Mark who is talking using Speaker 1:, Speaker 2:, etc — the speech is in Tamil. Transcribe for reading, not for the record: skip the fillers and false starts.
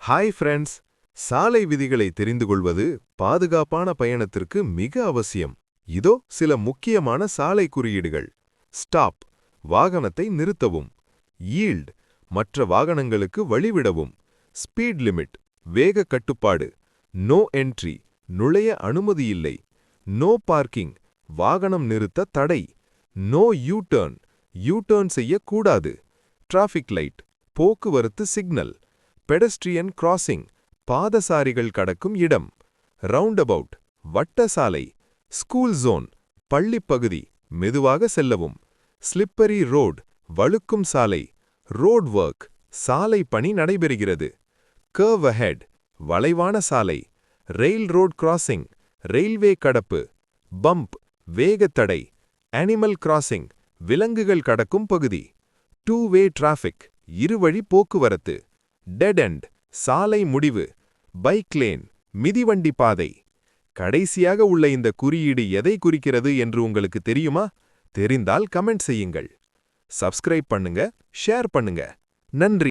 Speaker 1: Hi friends. சாலை விதிகளை தெரிந்து கொள்வது பாதுகாப்பான பயணத்திற்கு மிக அவசியம். இதோ சில முக்கியமான சாலை குறியீடுகள். ஸ்டாப், வாகனத்தை நிறுத்தவும். யீல்ட், மற்ற வாகனங்களுக்கு வழிவிடவும். ஸ்பீட் லிமிட், வேக கட்டுப்பாடு. நோ என்ட்ரி, நுழைய அனுமதியில்லை. நோ பார்க்கிங், வாகனம் நிறுத்த தடை. No U turn, U turn செய்யக்கூடாது. டிராஃபிக் லைட், போக்குவரத்து சிக்னல். பெடஸ்ட்ரியன் கிராசிங், பாதசாரிகள் கடக்கும் இடம். ரவுண்டபவுட், வட்ட சாலை. ஸ்கூல் ஜோன், பள்ளிப்பகுதி, மெதுவாக செல்லவும். ஸ்லிப்பரி ரோட், வழுக்கும் சாலை. ரோட் ஒர்க், சாலை பணி நடைபெறுகிறது. கர்வ் அஹெட், வளைவான சாலை. ரெயில் ரோட் கிராசிங், ரெயில்வே கடப்பு. பம்ப், வேகத்தடை. அனிமல் கிராசிங், விலங்குகள் கடக்கும் பகுதி. டூ வே டிராஃபிக், இருவழி போக்குவரத்து. டெட் எண்ட், சாலை முடிவு. பைக் லேன், மிதிவண்டி பாதை. கடைசியாக உள்ள இந்த குறியீடு எதை குறிக்கிறது என்று உங்களுக்கு தெரியுமா? தெரிந்தால் கமெண்ட் செய்யுங்கள். சப்ஸ்கிரைப் பண்ணுங்க, ஷேர் பண்ணுங்க. நன்றி.